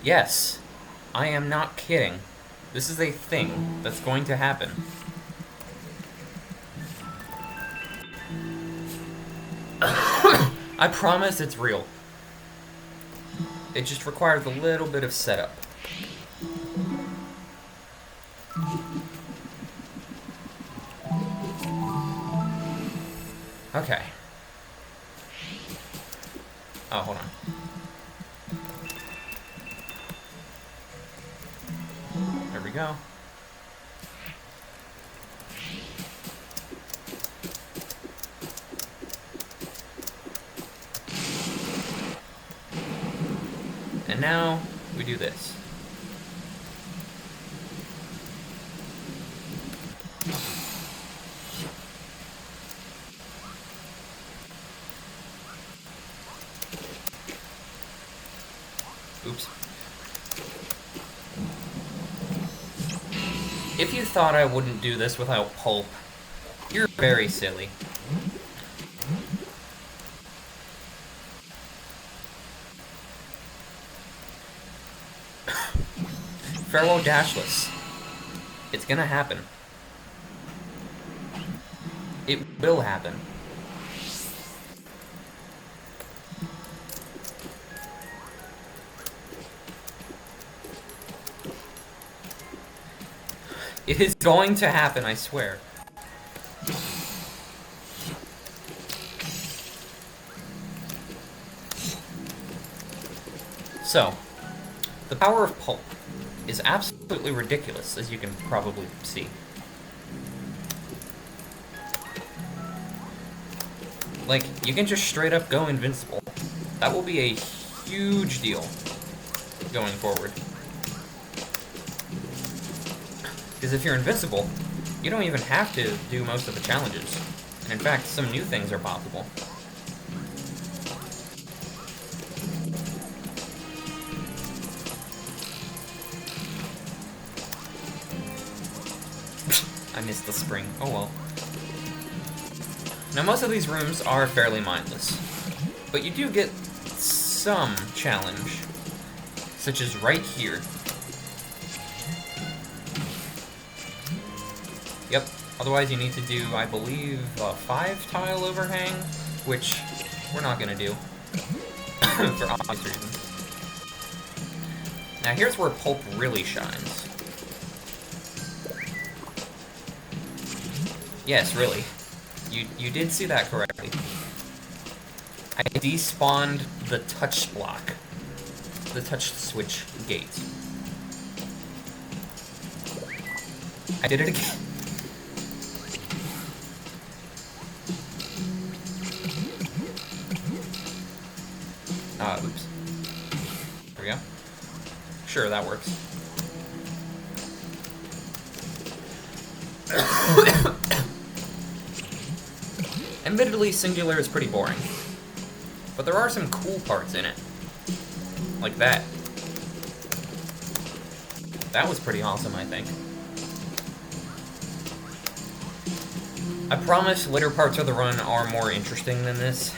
Yes, I am not kidding. This is a thing that's going to happen. I promise it's real. It just requires a little bit of setup. Okay. Oh, hold on. There we go. And now we do this. Oops. If you thought I wouldn't do this without pulp, you're very silly. Farewell, Dashless. It's gonna happen. It will happen. It is going to happen, I swear. So, the power of pulp is absolutely ridiculous, as you can probably see. Like, you can just straight up go invincible. That will be a huge deal going forward. Because if you're invincible, you don't even have to do most of the challenges. And in fact, some new things are possible. I missed the spring. Oh well. Now most of these rooms are fairly mindless, but you do get some challenge, such as right here. Yep, otherwise you need to do, I believe, a 5-tile overhang, which we're not going to do, for obvious reasons. Now here's where pulp really shines. Yes, really. You did see that correctly. I despawned the touch block. The touch switch gate. I did it again. Oops. There we go. Sure, that works. Admittedly, Singular is pretty boring, but there are some cool parts in it. Like that. That was pretty awesome, I think. I promise later parts of the run are more interesting than this.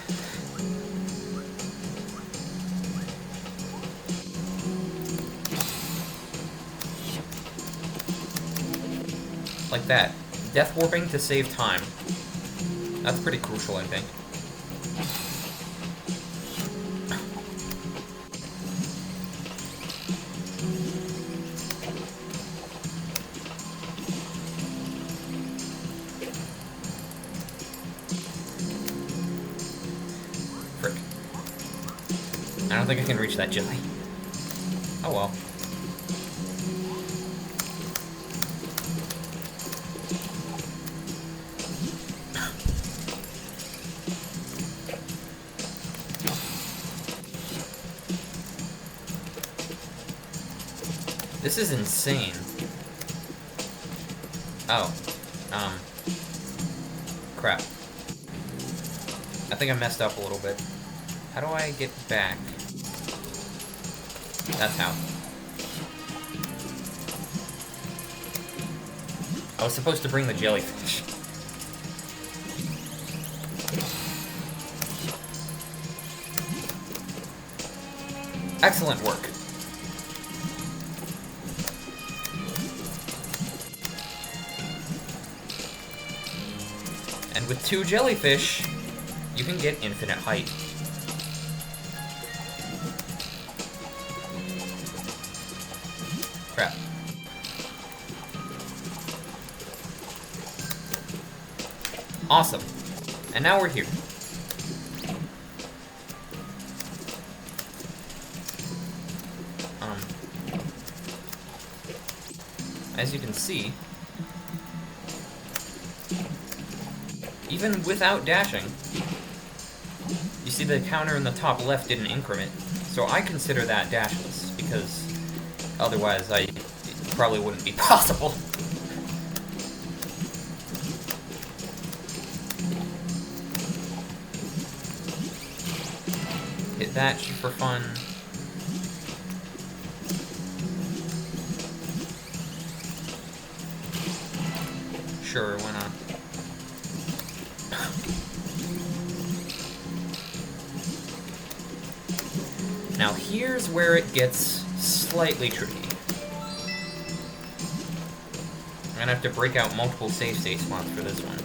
Like that. Death warping to save time. That's pretty crucial, I think. Frick. I don't think I can reach that jelly. Oh well. This is insane. Oh. Crap. I think I messed up a little bit. How do I get back? That's how. I was supposed to bring the jellyfish. Excellent work. And with 2 jellyfish, you can get infinite height. Crap. Awesome. And now we're here. As you can see, even without dashing, you see the counter in the top left didn't increment. So I consider that dashless, because otherwise it probably wouldn't be possible. Hit that for fun. Sure, why not? Now here's where it gets slightly tricky. I'm gonna have to break out multiple save state spots for this one.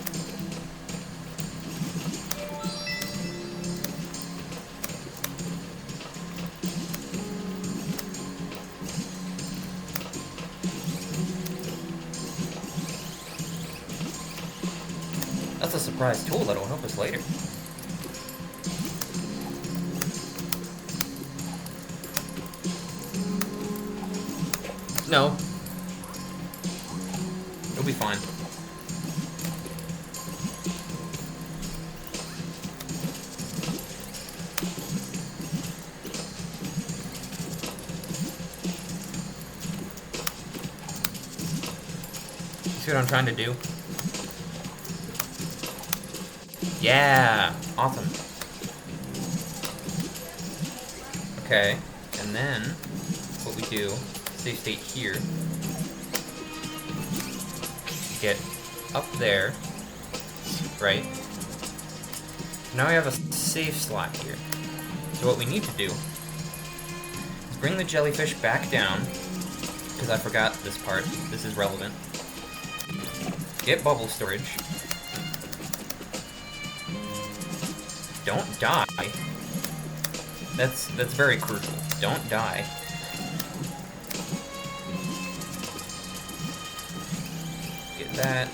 That's a surprise tool that'll help us later. No. It'll be fine. See what I'm trying to do? Yeah! Awesome. Okay, and then what we do, save state here, get up there, right? Now we have a save slot here. So what we need to do is bring the jellyfish back down, because I forgot this part, this is relevant. Get bubble storage. Don't die. That's very crucial. Don't die. Get that.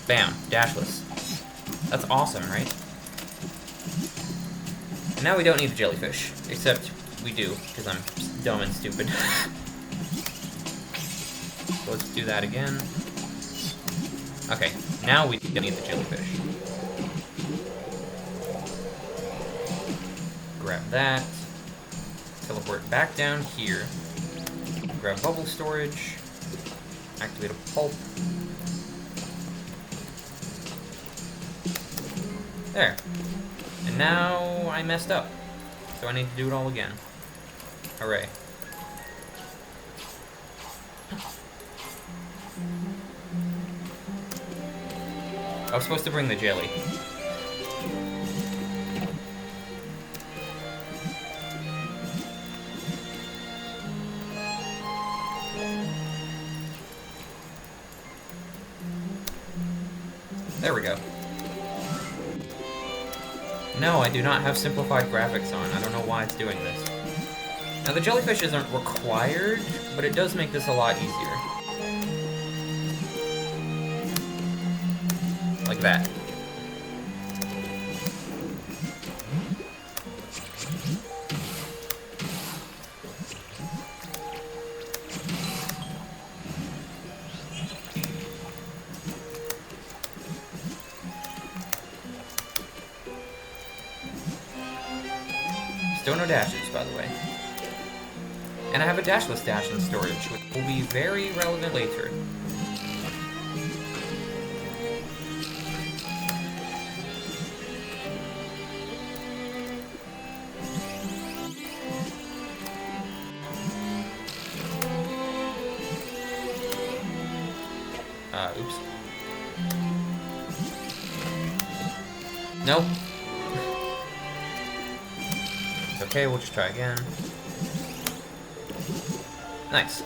Bam, dashless. That's awesome, right? And now we don't need the jellyfish, except we do, because I'm dumb and stupid. So let's do that again. Okay, now we don't need the jellyfish. Grab that. Teleport back down here. Grab bubble storage. Activate a pulp. There. And now I messed up. So I need to do it all again. Hooray. I was supposed to bring the jelly. There we go. No, I do not have simplified graphics on. I don't know why it's doing this. Now, the jellyfish isn't required, but it does make this a lot easier. Like that. Still no dashes, by the way. And I have a dashless dash in storage, which will be very relevant later. Oops. Nope. It's okay, we'll just try again. Nice.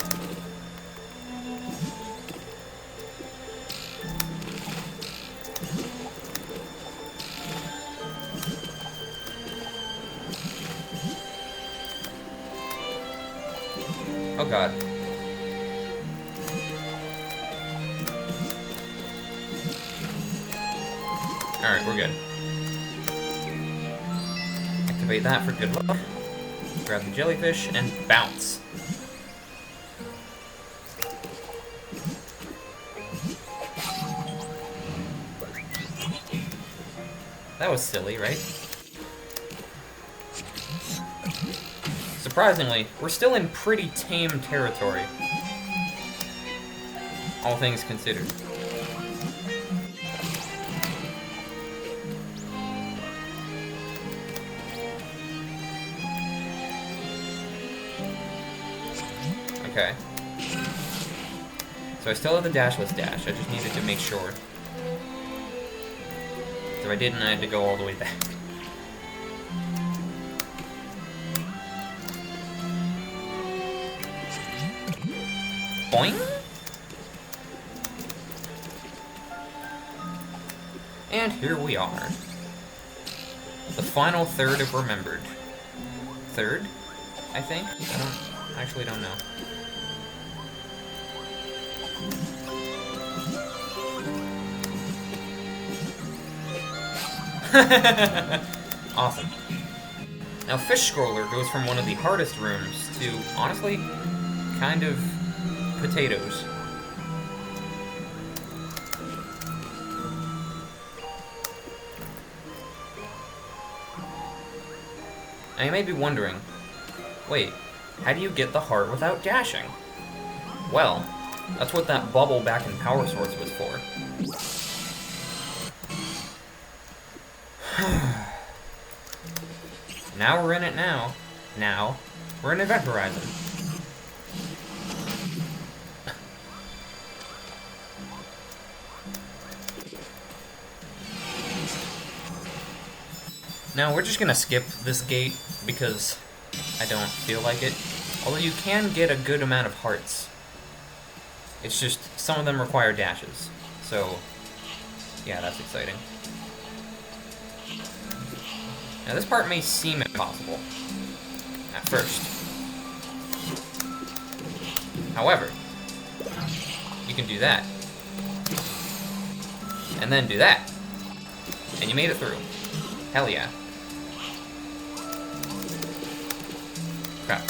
Oh god. Alright, we're good. Activate that for good luck. Grab the jellyfish and bounce. That was silly, right? Surprisingly, we're still in pretty tame territory. All things considered. Okay. So I still have the dashless dash, I just needed to make sure. So if I didn't, I had to go all the way back. Boing? And here we are. The final third of Remembered. Third? I think? I actually don't know. Awesome. Now, Fish Scroller goes from one of the hardest rooms to, honestly, kind of potatoes. Now, you may be wondering, wait, how do you get the heart without dashing? Well, that's what that bubble back in Power Source was for. Now we're in it now. Now, we're in Event Horizon. Now, we're just gonna skip this gate because I don't feel like it. Although you can get a good amount of hearts. It's just, some of them require dashes. So, yeah, that's exciting. Now, this part may seem impossible at first. However, you can do that. And then do that. And you made it through. Hell yeah. Crap.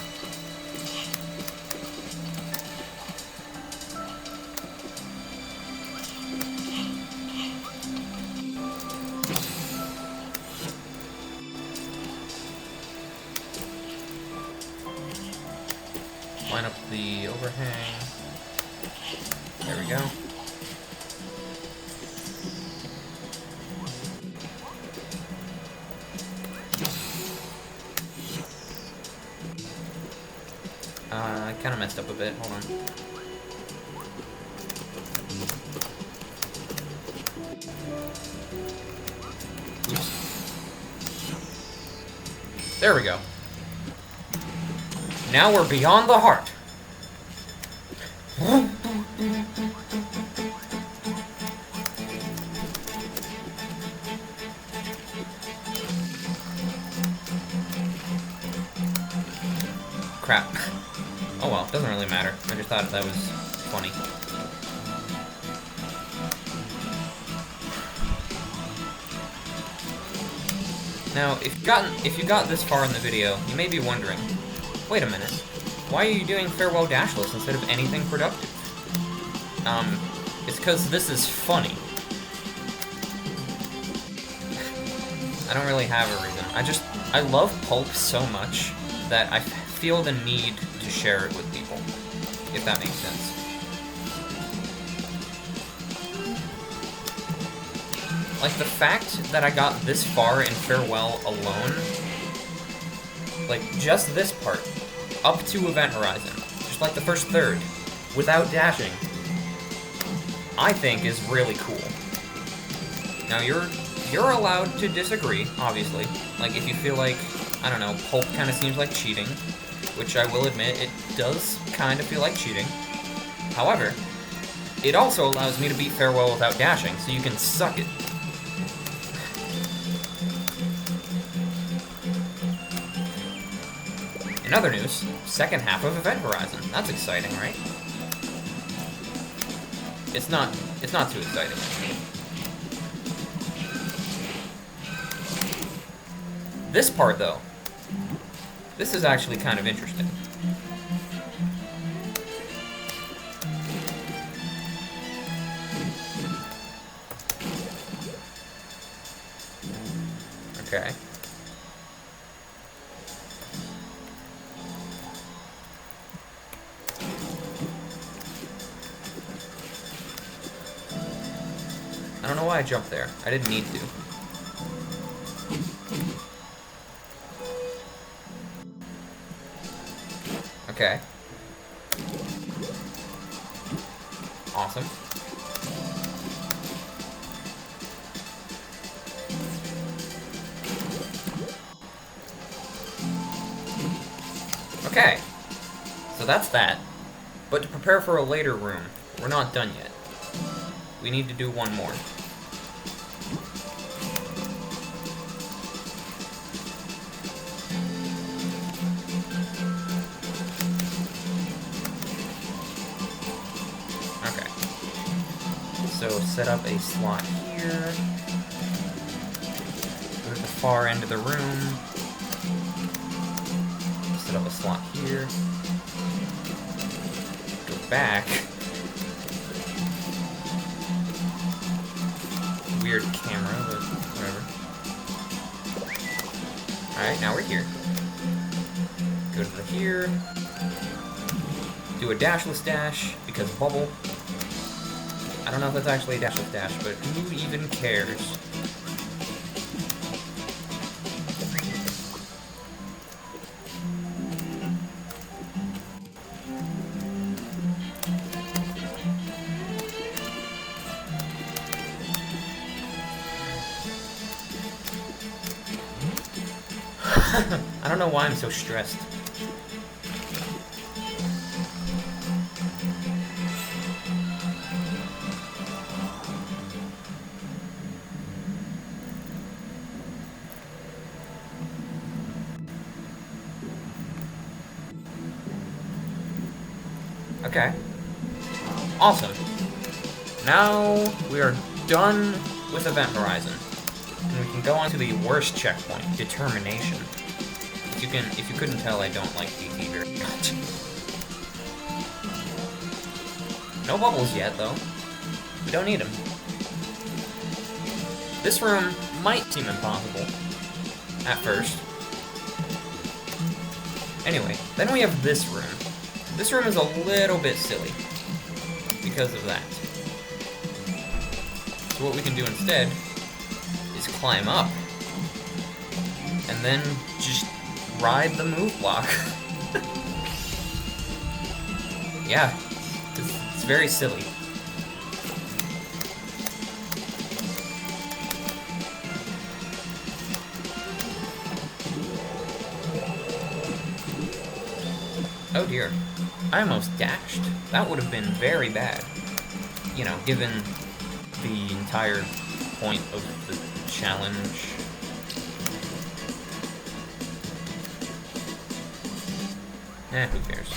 Line up the overhang. There we go. I kind of messed up a bit. Hold on. Oops. There we go. Now we're beyond the heart. Crap. Oh well, doesn't really matter. I just thought that was funny. Now, if you got this far in the video, you may be wondering, wait a minute, why are you doing Farewell Dashless instead of anything productive? It's because this is funny. I don't really have a reason. I love PULP so much that I feel the need to share it with people, if that makes sense. Like, the fact that I got this far in Farewell alone, like, just this part, up to Event Horizon, just like the first third, without dashing, I think is really cool. Now, you're allowed to disagree, obviously. Like, if you feel like, I don't know, PULP kind of seems like cheating, which I will admit, it does kind of feel like cheating. However, it also allows me to beat Farewell without dashing, so you can suck it. In other news, second half of Event Horizon. That's exciting, right? It's not too exciting. This part, though, this is actually kind of interesting. Okay. I don't know why I jumped there. I didn't need to. Okay. Awesome. Okay. So that's that. But to prepare for a later room, we're not done yet. We need to do one more. Okay. So set up a slot here. Go to the far end of the room. Set up a slot here. Go back. Weird camera, but whatever. Alright, now we're here. Go to here. Do a dashless dash, because bubble. I don't know if that's actually a dashless dash, but who even cares? I don't know why I'm so stressed. Okay. Awesome. Now we are done with Event Horizon. And we can go on to the worst checkpoint, Determination. If you couldn't tell, I don't like DT very much. No bubbles yet, though. We don't need them. This room might seem impossible at first. Anyway, then we have this room. This room is a little bit silly because of that. So what we can do instead is climb up and then just ride the move block. Yeah, it's very silly. Oh dear, I almost dashed. That would have been very bad. You know, given the entire point of the challenge. Who cares?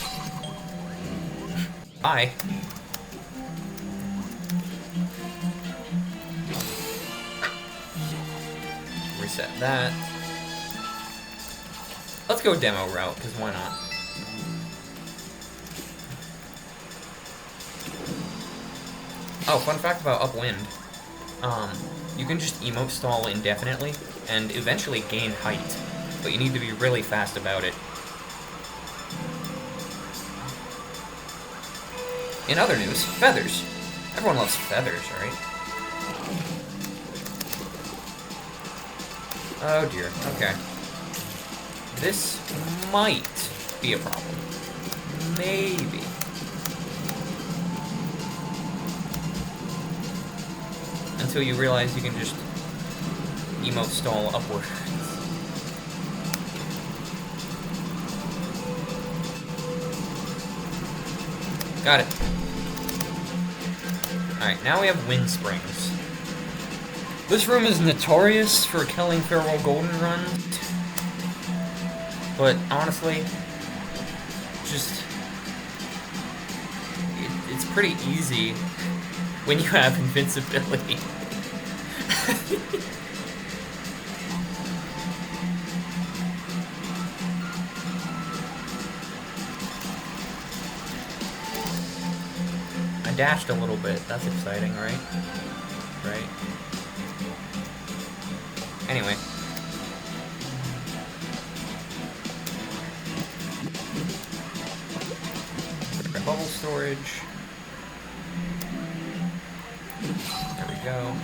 Bye. Reset that. Let's go demo route, because why not? Oh, fun fact about Upwind. You can just emote stall indefinitely, and eventually gain height, but you need to be really fast about it. In other news, feathers. Everyone loves feathers, right? Oh dear, okay. This might be a problem. Maybe. Until you realize you can just emote stall upwards. Got it. Alright, now we have wind springs. This room is notorious for killing farewell golden runs, but honestly, just... It's pretty easy when you have invincibility. I dashed a little bit. That's exciting, right? Right. Anyway. Bubble storage. There we go.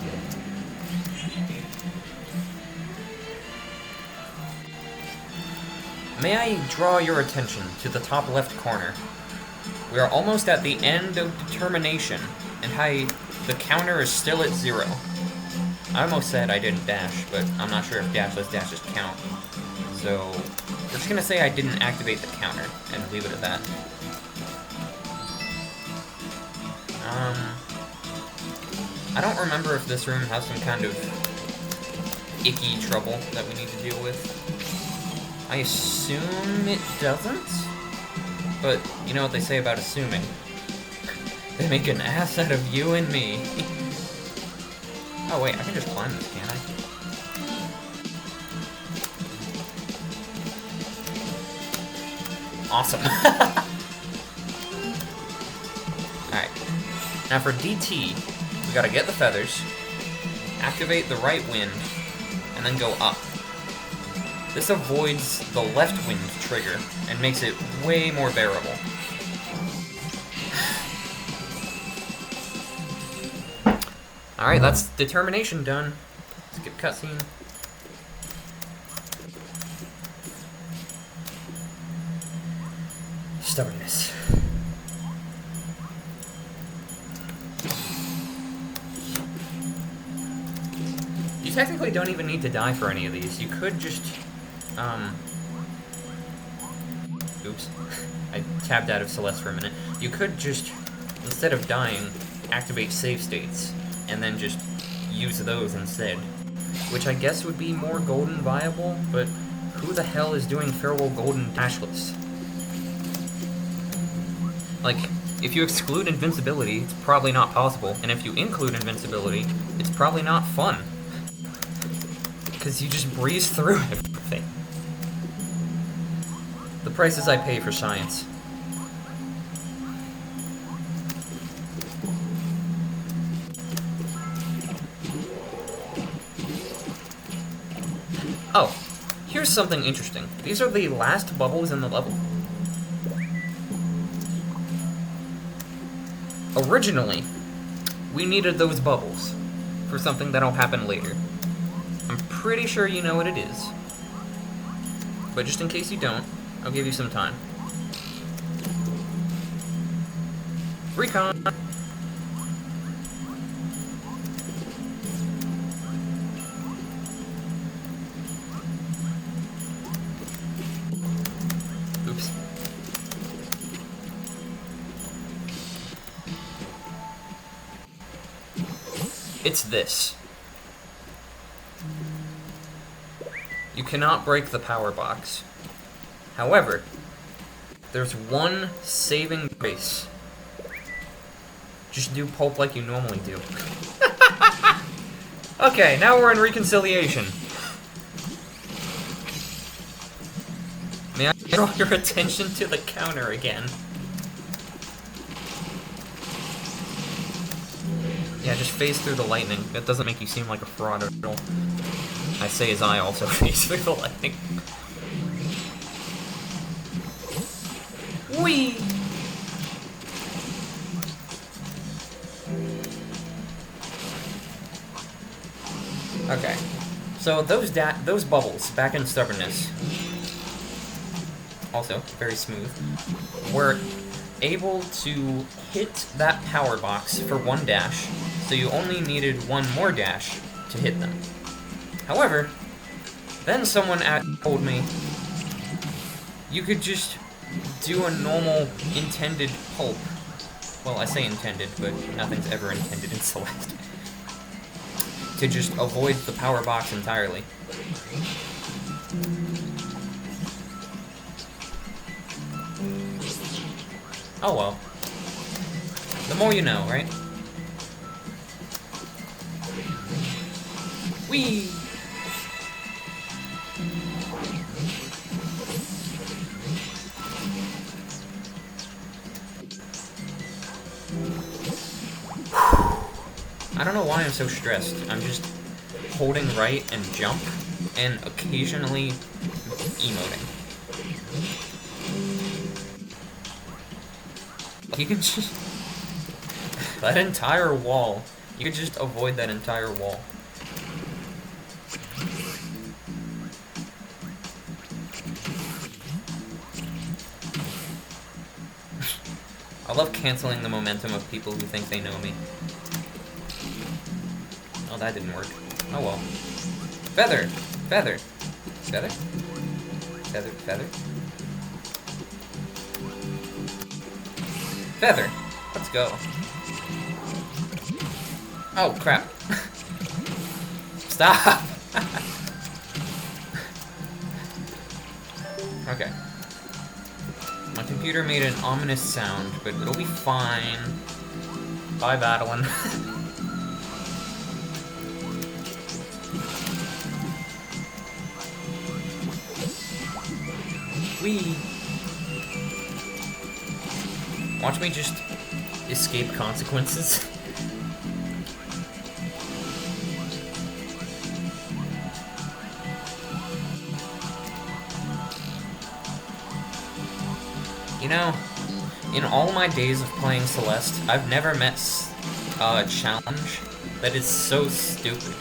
May I draw your attention to the top left corner? We are almost at the end of determination, and the counter is still at 0. I almost said I didn't dash, but I'm not sure if dashless dashes count. So, we're just gonna say I didn't activate the counter, and leave it at that. I don't remember if this room has some kind of icky trouble that we need to deal with. I assume it doesn't, but you know what they say about assuming. They make an ass out of you and me. Oh wait, I can just climb this, can't I? Awesome. Alright. Now for DT, we gotta get the feathers, activate the right wind, and then go up. This avoids the left wind trigger and makes it way more bearable. Alright, that's determination done. Skip cutscene. Stubbornness. You technically don't even need to die for any of these. You could just, oops. I tabbed out of Celeste for a minute. You could just, instead of dying, activate save states, and then just use those instead. Which I guess would be more golden viable, but who the hell is doing Farewell Golden Dashless? Like, if you exclude invincibility, it's probably not possible, and if you include invincibility, it's probably not fun. Because you just breeze through everything. The prices I pay for science. Oh, here's something interesting. These are the last bubbles in the level. Originally, we needed those bubbles for something that'll happen later. I'm pretty sure you know what it is. But just in case you don't, I'll give you some time. Recon! Oops. It's this. You cannot break the power box. However, there's one saving grace. Just do pulp like you normally do. Okay, now we're in reconciliation. May I draw your attention to the counter again? Yeah, just phase through the lightning. That doesn't make you seem like a fraud at all. I say as I also phase through the lightning. Whee! Okay, so those bubbles back in Stubbornness, also very smooth, were able to hit that power box for one dash, so you only needed one more dash to hit them. However, then someone told me you could just do a normal intended pulp. Well, I say intended, but nothing's ever intended in Celeste. To just avoid the power box entirely. Oh well. The more you know, right? Whee! I don't know why I'm so stressed. I'm just holding right and jump, and occasionally emoting. You can just... that entire wall. You could just avoid that entire wall. I love canceling the momentum of people who think they know me. Oh, that didn't work. Oh well. Feather! Feather! Feather? Feather, feather? Feather! Let's go. Oh, crap. Stop! Okay. My computer made an ominous sound, but it'll be fine. Bye, Battlein. Whee! Watch me just escape consequences. You know, in all my days of playing Celeste, I've never met a challenge that is so stupid.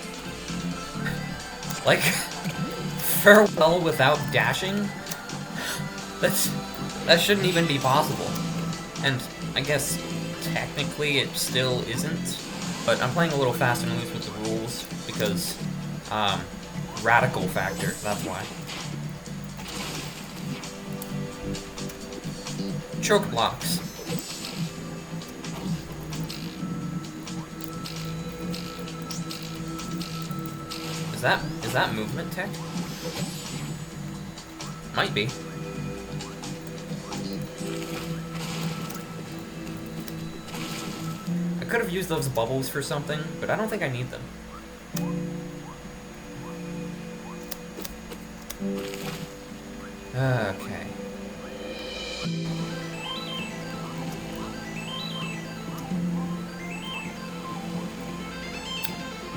Like, farewell without dashing? That shouldn't even be possible. And I guess technically it still isn't, but I'm playing a little fast and loose with the rules because radical factor, that's why. Choke blocks. Is that movement tech? Might be. I could have used those bubbles for something, but I don't think I need them. Okay.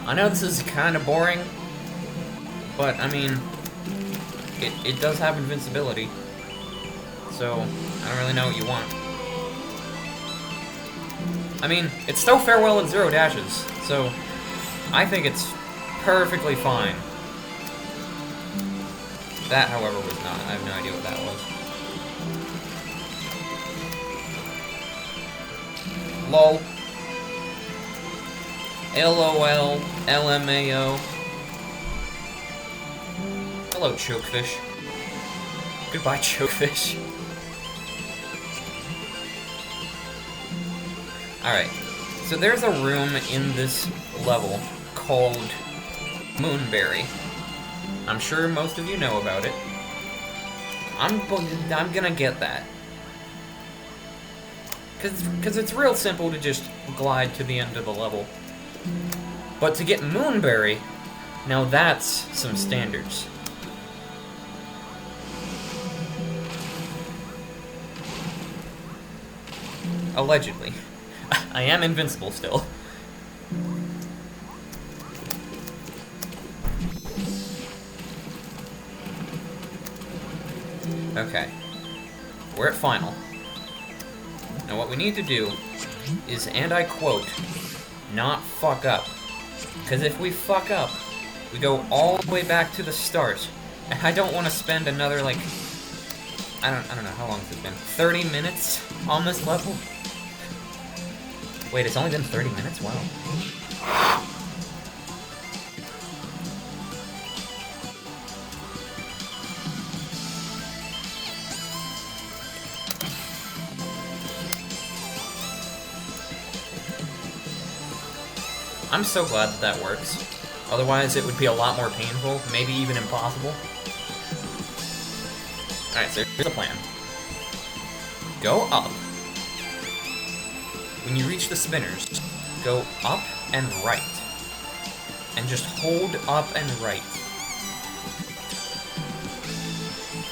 I know this is kind of boring, but I mean, it does have invincibility, so I don't really know what you want. I mean, it's still farewell at 0 dashes, so I think it's perfectly fine. That, however, was not. I have no idea what that was. LOL. LOL. LMAO. Hello, chokefish. Goodbye, chokefish. Alright, so there's a room in this level called Moonberry. I'm sure most of you know about it. I'm gonna get that. Cause it's real simple to just glide to the end of the level. But to get Moonberry, now that's some standards. Allegedly. I am invincible still. Okay. We're at final. Now what we need to do is, and I quote, not fuck up. Because if we fuck up, we go all the way back to the start. And I don't want to spend another, like, I don't know, how long has it been? 30 minutes on this level? Wait, it's only been 30 minutes? Wow. I'm so glad that that works. Otherwise, it would be a lot more painful, maybe even impossible. Alright, so here's the plan. Go up, when you reach the spinners, go up and right. And just hold up and right.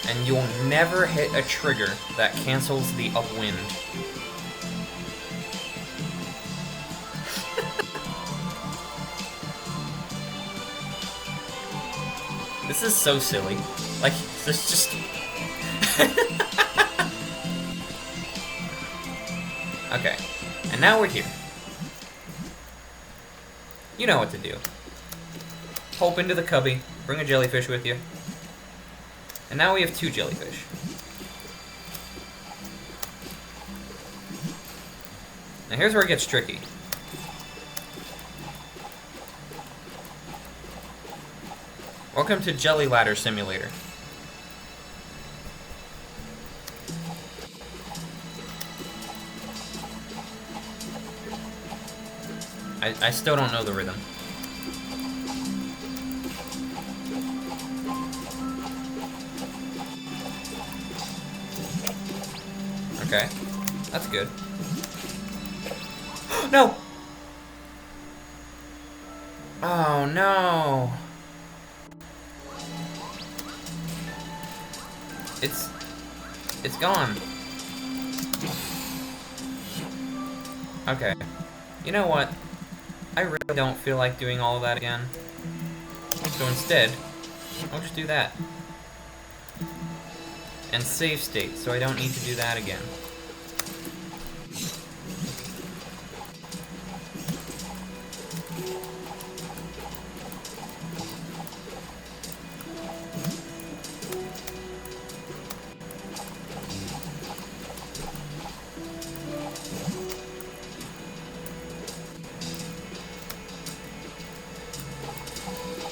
And you'll never hit a trigger that cancels the upwind. This is so silly. Like, there's just... Okay, and now we're here. You know what to do. Pulp into the cubby, bring a jellyfish with you. And now we have 2 jellyfish. Now here's where it gets tricky. Welcome to Jelly Ladder Simulator. I still don't know the rhythm. Okay, that's good. No! Oh no! It's gone. Okay. You know what? I really don't feel like doing all of that again. So instead, I'll just do that. And save state, so I don't need to do that again.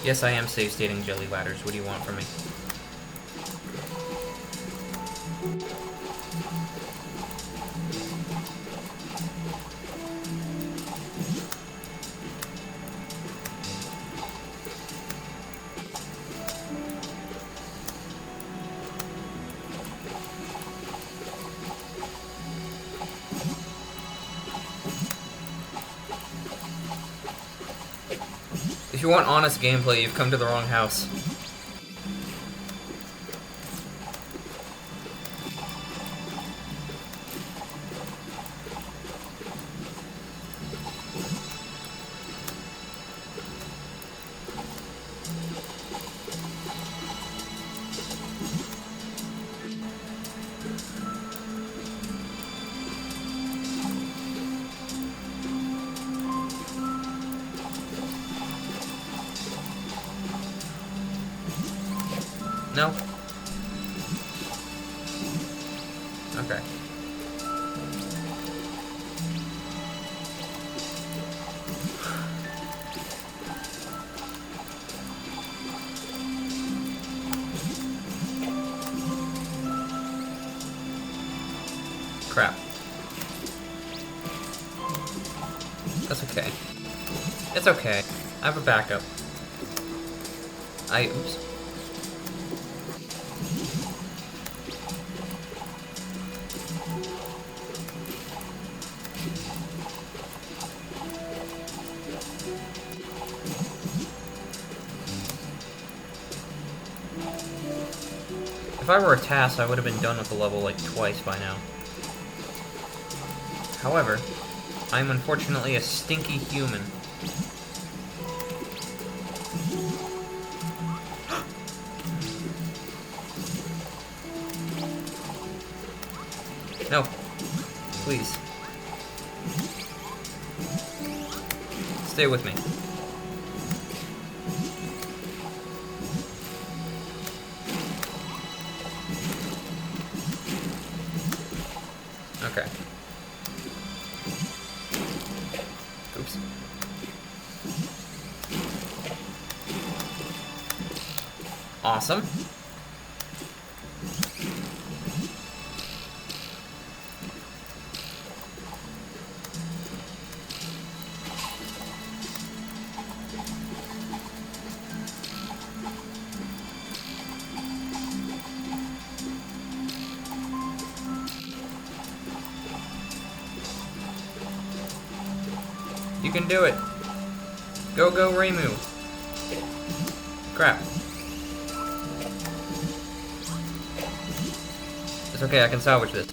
Yes, I am save stating jelly ladders. What do you want from me? If you want honest gameplay, you've come to the wrong house. No? Okay. Crap. That's okay. It's okay. I have a backup. Oops. If I were a task, I would have been done with the level like twice by now. However, I am unfortunately a stinky human. No. Please. Stay with me. Okay. Oops. Awesome. You can do it. Go, go, Reimu. Crap. It's okay, I can salvage this.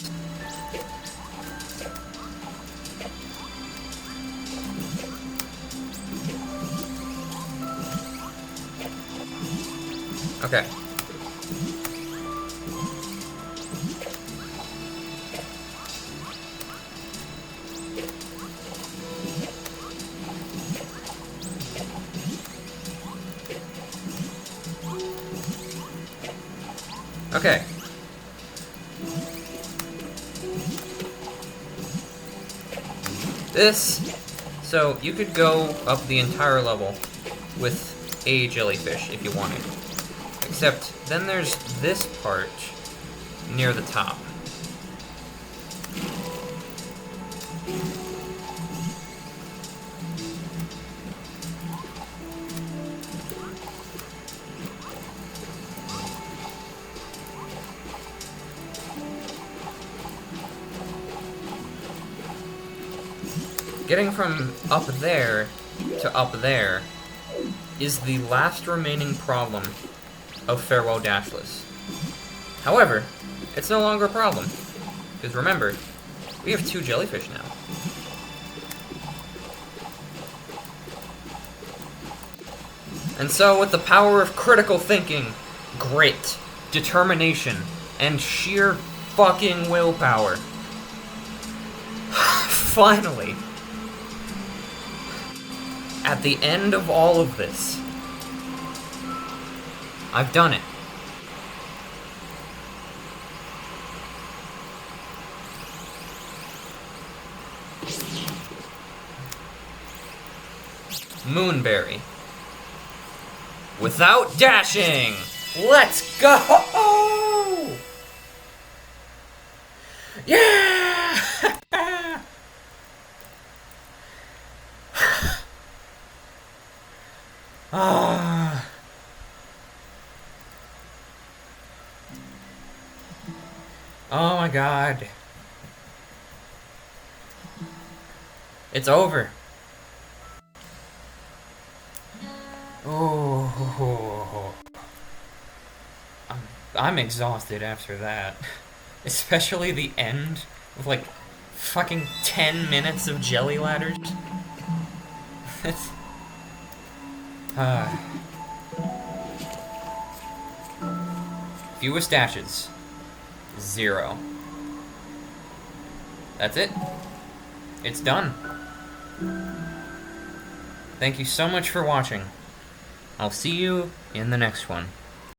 Okay. Okay. So you could go up the entire level with a jellyfish if you wanted. Except then there's this part near the top. Getting from up there to up there is the last remaining problem of Farewell Dashless. However, it's no longer a problem, because remember, we have 2 jellyfish now. And so, with the power of critical thinking, grit, determination, and sheer fucking willpower, finally, at the end of all of this, I've done it. Moonberry. Without dashing! Let's go! Yeah! Ah. Oh my god. It's over. Oh. I'm exhausted after that. Especially the end with like fucking 10 minutes of jelly ladders. Fewest dashes. 0. That's it. It's done. Thank you so much for watching. I'll see you in the next one.